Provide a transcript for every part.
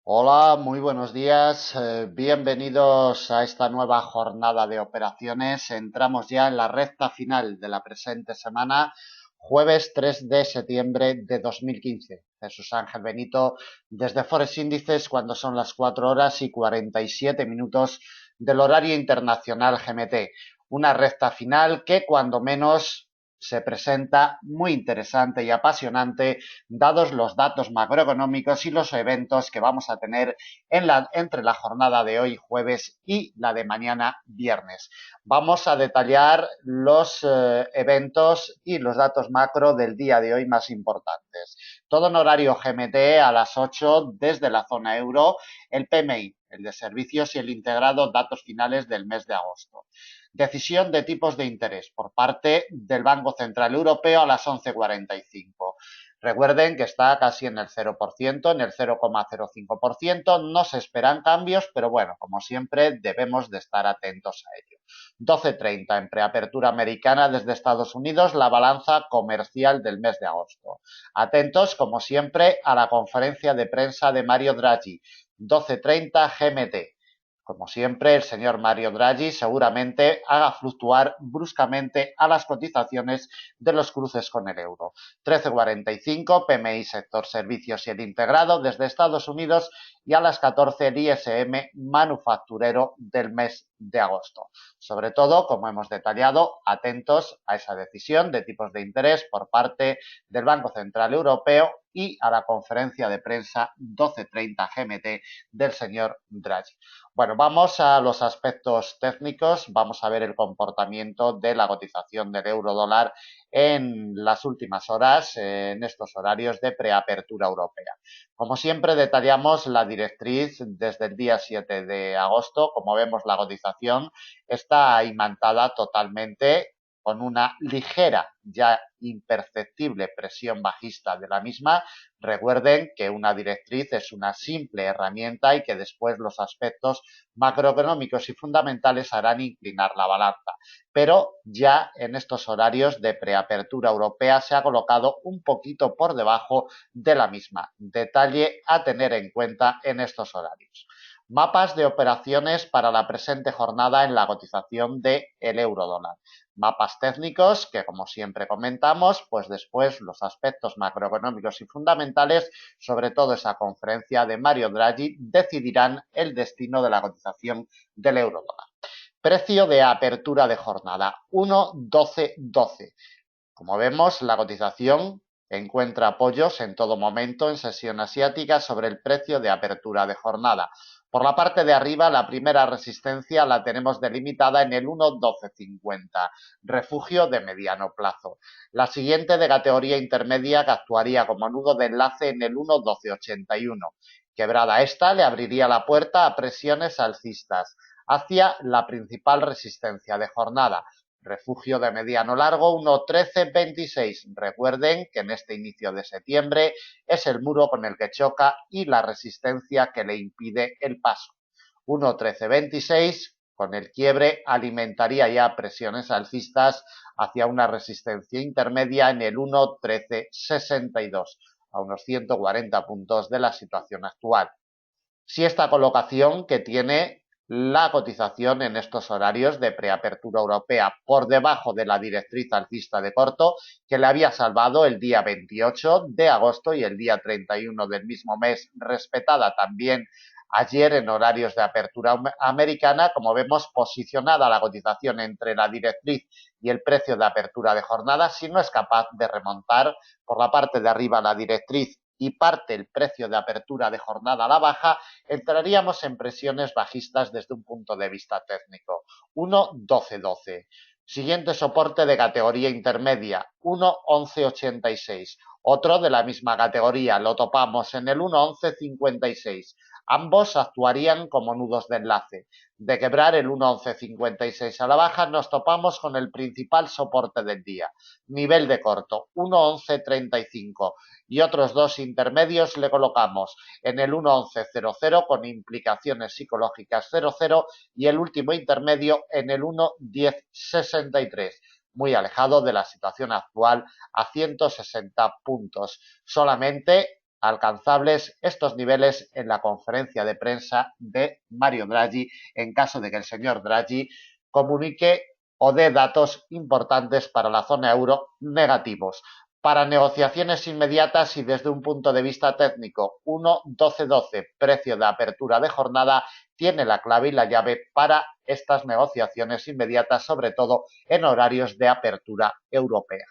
Hola, muy buenos días. Bienvenidos a esta nueva jornada de operaciones. Entramos ya en la recta final de la presente semana, jueves 3 de septiembre de 2015. Jesús Ángel Benito desde Forex Índices cuando son las 4 horas y 47 minutos del horario internacional GMT. Una recta final que cuando menos se presenta muy interesante y apasionante dados los datos macroeconómicos y los eventos que vamos a tener entre la jornada de hoy jueves y la de mañana viernes. Vamos a detallar los eventos y los datos macro del día de hoy más importantes. Todo en horario GMT a las 8 desde la zona euro, el PMI, el de servicios y el integrado datos finales del mes de agosto. Decisión de tipos de interés por parte del Banco Central Europeo a las 11:45. Recuerden que está casi en el 0%, en el 0,05%. No se esperan cambios, pero bueno, como siempre, debemos de estar atentos a ello. 12:30 en preapertura americana desde Estados Unidos, la balanza comercial del mes de agosto. Atentos, como siempre, a la conferencia de prensa de Mario Draghi. 12:30 GMT. Como siempre, el señor Mario Draghi seguramente haga fluctuar bruscamente a las cotizaciones de los cruces con el euro. 13:45 PMI sector servicios y el integrado desde Estados Unidos y a las 14 el ISM manufacturero del mes de agosto. Sobre todo, como hemos detallado, atentos a esa decisión de tipos de interés por parte del Banco Central Europeo y a la conferencia de prensa 12:30 GMT del señor Draghi. Bueno, vamos a los aspectos técnicos. Vamos a ver el comportamiento de la cotización del euro dólar en las últimas horas, en estos horarios de preapertura europea. Como siempre, detallamos la directriz desde el día 7 de agosto. Como vemos, la cotización está imantada totalmente con una ligera, ya imperceptible presión bajista de la misma. Recuerden que una directriz es una simple herramienta y que después los aspectos macroeconómicos y fundamentales harán inclinar la balanza. Pero ya en estos horarios de preapertura europea se ha colocado un poquito por debajo de la misma. Detalle a tener en cuenta en estos horarios. Mapas de operaciones para la presente jornada en la cotización del euro dólar. Mapas técnicos que, como siempre comentamos, pues después los aspectos macroeconómicos y fundamentales, sobre todo esa conferencia de Mario Draghi, decidirán el destino de la cotización del euro dólar. Precio de apertura de jornada 1,1212. Como vemos, la cotización encuentra apoyos en todo momento en sesión asiática sobre el precio de apertura de jornada. Por la parte de arriba, la primera resistencia la tenemos delimitada en el 1,1250, refugio de mediano plazo. La siguiente de categoría intermedia que actuaría como nudo de enlace en el 1,1281. Quebrada esta, le abriría la puerta a presiones alcistas hacia la principal resistencia de jornada, refugio de mediano largo 1,1326. Recuerden que en este inicio de septiembre es el muro con el que choca y la resistencia que le impide el paso. 1,1326 con el quiebre alimentaría ya presiones alcistas hacia una resistencia intermedia en el 1,1362, a unos 140 puntos de la situación actual. Si esta colocación que tiene la cotización en estos horarios de preapertura europea por debajo de la directriz alcista de corto que le había salvado el día 28 de agosto y el día 31 del mismo mes, respetada también ayer en horarios de apertura americana. Como vemos, posicionada la cotización entre la directriz y el precio de apertura de jornada, si no es capaz de remontar por la parte de arriba la directriz y parte el precio de apertura de jornada a la baja, entraríamos en presiones bajistas desde un punto de vista técnico. 1,1212. Siguiente soporte de categoría intermedia, 1,1186. Otro de la misma categoría, lo topamos en el 1,1156. Ambos actuarían como nudos de enlace. De quebrar el 1,1156 a la baja, nos topamos con el principal soporte del día. Nivel de corto, 1,1135. Y otros dos intermedios le colocamos en el 1,1100 con implicaciones psicológicas 00 y el último intermedio en el 1,1063, muy alejado de la situación actual a 160 puntos. Solamente alcanzables estos niveles en la conferencia de prensa de Mario Draghi en caso de que el señor Draghi comunique o dé datos importantes para la zona euro negativos. Para negociaciones inmediatas y desde un punto de vista técnico, 1.1212, precio de apertura de jornada, tiene la clave y la llave para estas negociaciones inmediatas, sobre todo en horarios de apertura europea.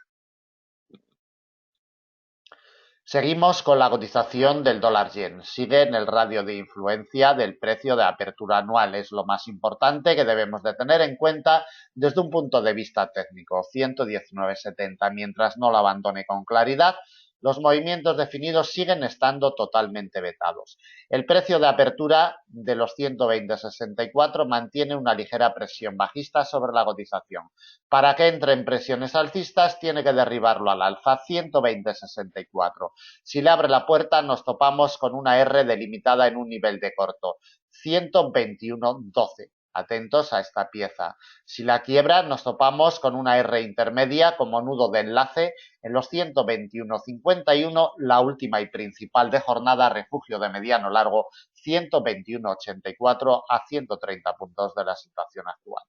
Seguimos con la cotización del dólar yen. Sigue en el radio de influencia del precio de apertura anual. Es lo más importante que debemos de tener en cuenta desde un punto de vista técnico. 119,70. Mientras no lo abandone con claridad, los movimientos definidos siguen estando totalmente vetados. El precio de apertura de los 120,64 mantiene una ligera presión bajista sobre la cotización. Para que entre en presiones alcistas, tiene que derribarlo al alza, 120,64. Si le abre la puerta, nos topamos con una R delimitada en un nivel de corto, 121,12. Atentos a esta pieza. Si la quiebra, nos topamos con una R intermedia como nudo de enlace en los 121,51, la última y principal de jornada, refugio de mediano largo, 121,84 a 130 puntos de la situación actual.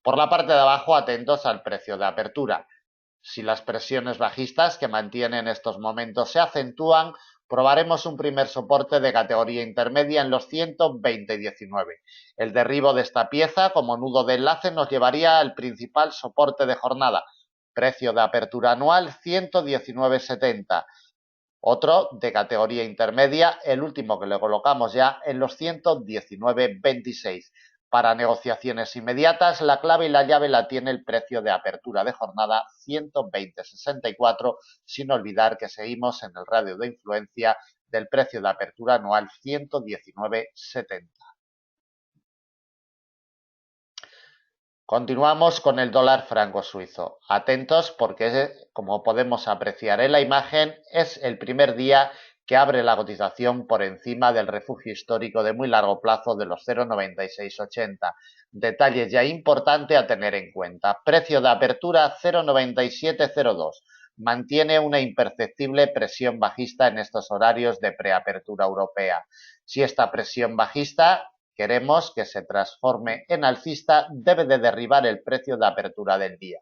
Por la parte de abajo, atentos al precio de apertura. Si las presiones bajistas que mantienen estos momentos se acentúan, probaremos un primer soporte de categoría intermedia en los 120,19. El derribo de esta pieza como nudo de enlace nos llevaría al principal soporte de jornada, precio de apertura anual 119,70. Otro de categoría intermedia, el último que le colocamos ya en los 119,26. Para negociaciones inmediatas, la clave y la llave la tiene el precio de apertura de jornada 120,64, sin olvidar que seguimos en el radio de influencia del precio de apertura anual 119,70. Continuamos con el dólar franco suizo. Atentos porque, como podemos apreciar en la imagen, es el primer día que abre la cotización por encima del refugio histórico de muy largo plazo de los 0,9680. Detalle ya importante a tener en cuenta. Precio de apertura 0,9702. Mantiene una imperceptible presión bajista en estos horarios de preapertura europea. Si esta presión bajista queremos que se transforme en alcista, debe de derribar el precio de apertura del día,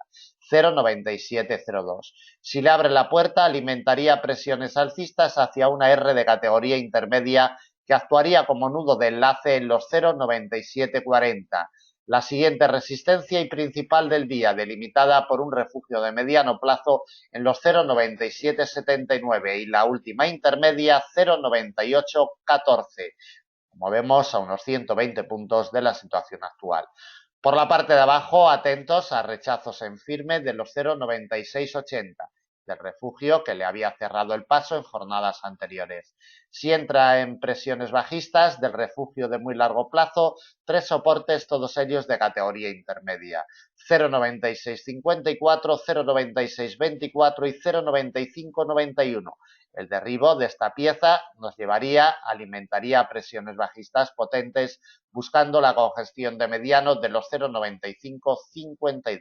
0,9702. Si le abre la puerta, alimentaría presiones alcistas hacia una R de categoría intermedia que actuaría como nudo de enlace en los 0,9740. La siguiente resistencia y principal del día, delimitada por un refugio de mediano plazo en los 0,9779 y la última intermedia 0,9814. Como vemos, a unos 120 puntos de la situación actual. Por la parte de abajo, atentos a rechazos en firme de los 0,9680, del refugio que le había cerrado el paso en jornadas anteriores. Si entra en presiones bajistas del refugio de muy largo plazo, tres soportes, todos ellos de categoría intermedia: 0,9654, 0,9624 y 0,9591. El derribo de esta pieza nos alimentaría presiones bajistas potentes buscando la congestión de medianos de los 0,9552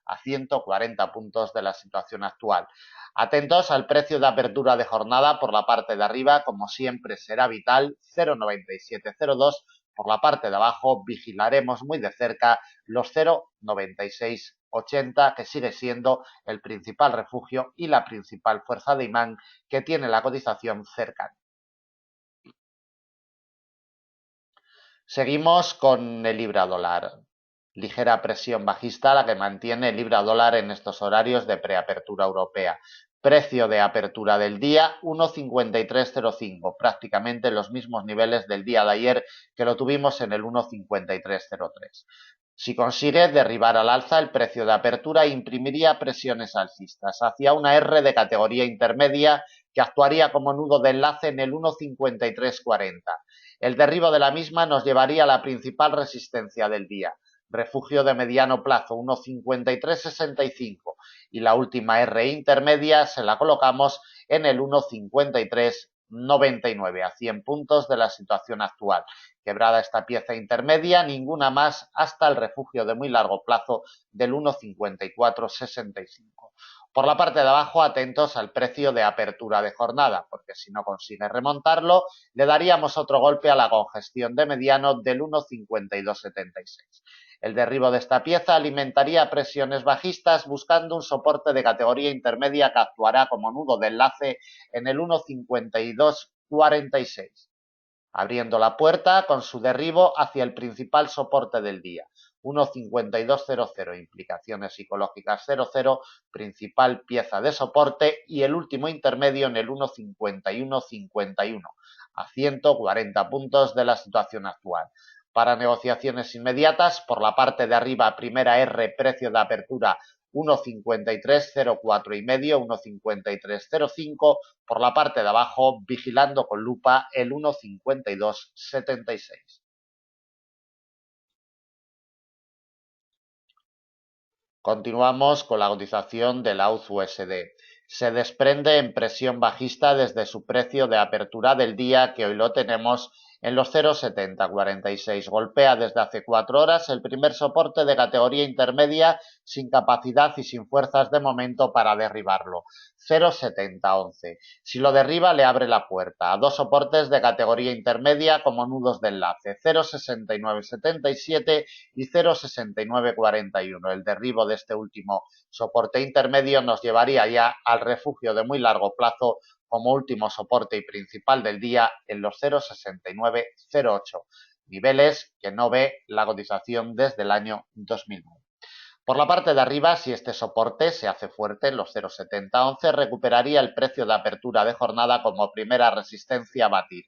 a 140 puntos de la situación actual. Atentos al precio de apertura de jornada por la parte de arriba, como siempre será vital, 0,9702. Por la parte de abajo vigilaremos muy de cerca los 0,9680, que sigue siendo el principal refugio y la principal fuerza de imán que tiene la cotización cercana. Seguimos con el libra dólar. Ligera presión bajista la que mantiene el libra dólar en estos horarios de preapertura europea. Precio de apertura del día 1,5305, prácticamente los mismos niveles del día de ayer que lo tuvimos en el 1,5303. Si consigue derribar al alza el precio de apertura, imprimiría presiones alcistas hacia una R de categoría intermedia que actuaría como nudo de enlace en el 1,5340. El derribo de la misma nos llevaría a la principal resistencia del día, refugio de mediano plazo 1,5365, y la última R intermedia se la colocamos en el 1,5399, a 100 puntos de la situación actual. Quebrada esta pieza intermedia, ninguna más hasta el refugio de muy largo plazo del 1,5465. Por la parte de abajo, atentos al precio de apertura de jornada, porque si no consigue remontarlo, le daríamos otro golpe a la congestión de mediano del 1,5276. El derribo de esta pieza alimentaría presiones bajistas buscando un soporte de categoría intermedia que actuará como nudo de enlace en el 1,5246, abriendo la puerta con su derribo hacia el principal soporte del día, 1,5200, implicaciones psicológicas 00, principal pieza de soporte, y el último intermedio en el 1,5151, a 140 puntos de la situación actual. Para negociaciones inmediatas, por la parte de arriba, primera R, precio de apertura 1,5304 y medio, 1,5305, por la parte de abajo, vigilando con lupa el 1,5276. Continuamos con la cotización del AUD-USD. Se desprende en presión bajista desde su precio de apertura del día, que hoy lo tenemos en los 0,7046. Golpea desde hace 4 horas el primer soporte de categoría intermedia sin capacidad y sin fuerzas de momento para derribarlo, 0,7011. Si lo derriba, le abre la puerta a dos soportes de categoría intermedia como nudos de enlace, 0,6977 y 0,6941. El derribo de este último soporte intermedio nos llevaría ya al refugio de muy largo plazo como último soporte y principal del día en los 0,6908, niveles que no ve la cotización desde el año 2009. Por la parte de arriba, si este soporte se hace fuerte en los 0,7011, recuperaría el precio de apertura de jornada como primera resistencia a batir,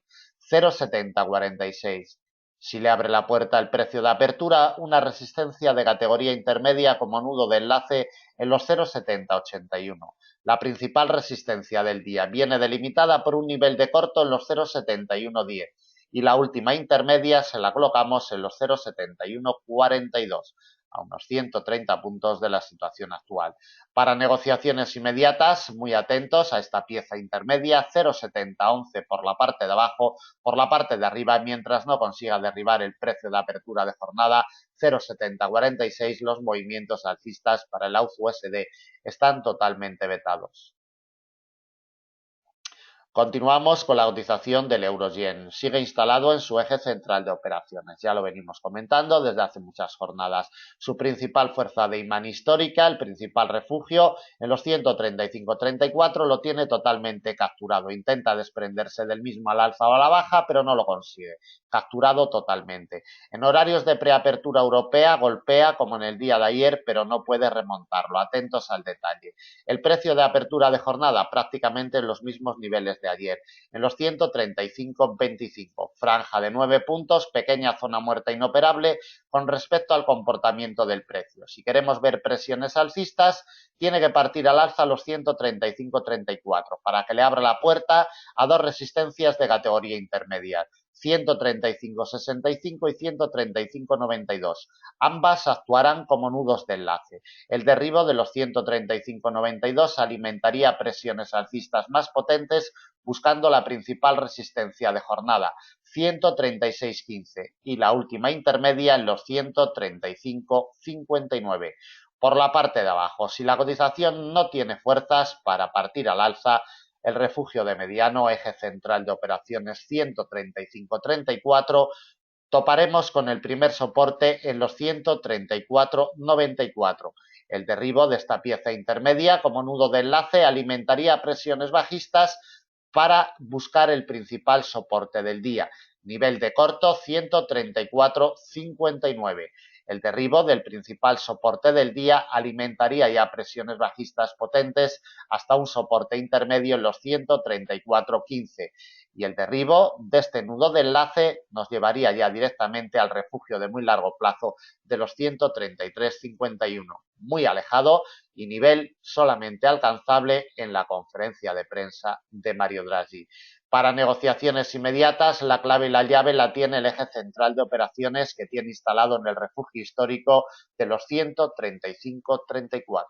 0,7046. Si le abre la puerta el precio de apertura, una resistencia de categoría intermedia como nudo de enlace en los 0,7081. La principal resistencia del día viene delimitada por un nivel de corto en los 0,7110 y la última intermedia se la colocamos en los 0,7142, a unos 130 puntos de la situación actual. Para negociaciones inmediatas, muy atentos a esta pieza intermedia, 0,7011 por la parte de abajo, por la parte de arriba, mientras no consiga derribar el precio de apertura de jornada, 0,7046, los movimientos alcistas para el AUD-USD están totalmente vetados. Continuamos con la cotización del euro-yen. Sigue instalado en su eje central de operaciones. Ya lo venimos comentando desde hace muchas jornadas. Su principal fuerza de imán histórica, el principal refugio, en los 135,34 lo tiene totalmente capturado. Intenta desprenderse del mismo al alza o a la baja, pero no lo consigue. Capturado totalmente. En horarios de preapertura europea golpea como en el día de ayer, pero no puede remontarlo. Atentos al detalle. El precio de apertura de jornada prácticamente en los mismos niveles de ayer, en los 135,25, franja de 9 puntos, pequeña zona muerta inoperable con respecto al comportamiento del precio. Si queremos ver presiones alcistas, tiene que partir al alza los 135,34 para que le abra la puerta a dos resistencias de categoría intermedia, 135,65 y 135,92. Ambas actuarán como nudos de enlace. El derribo de los 135,92 alimentaría presiones alcistas más potentes buscando la principal resistencia de jornada, 136,15, y la última intermedia en los 135,59. Por la parte de abajo, si la cotización no tiene fuerzas para partir al alza, el refugio de mediano, eje central de operaciones 135,34, toparemos con el primer soporte en los 134,94. El derribo de esta pieza intermedia como nudo de enlace alimentaría presiones bajistas para buscar el principal soporte del día, nivel de corto 134,59. El derribo del principal soporte del día alimentaría ya presiones bajistas potentes hasta un soporte intermedio en los 134,15. Y el derribo de este nudo de enlace nos llevaría ya directamente al refugio de muy largo plazo de los 133,51, muy alejado y nivel solamente alcanzable en la conferencia de prensa de Mario Draghi. Para negociaciones inmediatas, la clave y la llave la tiene el eje central de operaciones que tiene instalado en el refugio histórico de los 135,34.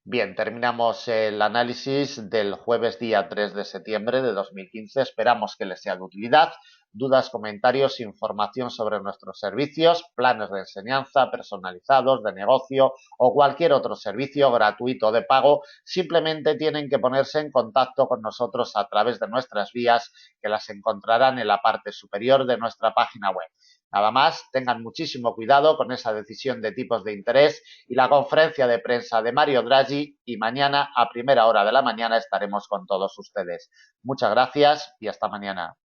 Bien, terminamos el análisis del jueves día 3 de septiembre de 2015. Esperamos que les sea de utilidad. Dudas, comentarios, información sobre nuestros servicios, planes de enseñanza personalizados, de negocio o cualquier otro servicio gratuito de pago, simplemente tienen que ponerse en contacto con nosotros a través de nuestras vías que las encontrarán en la parte superior de nuestra página web. Nada más, tengan muchísimo cuidado con esa decisión de tipos de interés y la conferencia de prensa de Mario Draghi y mañana a primera hora de la mañana estaremos con todos ustedes. Muchas gracias y hasta mañana.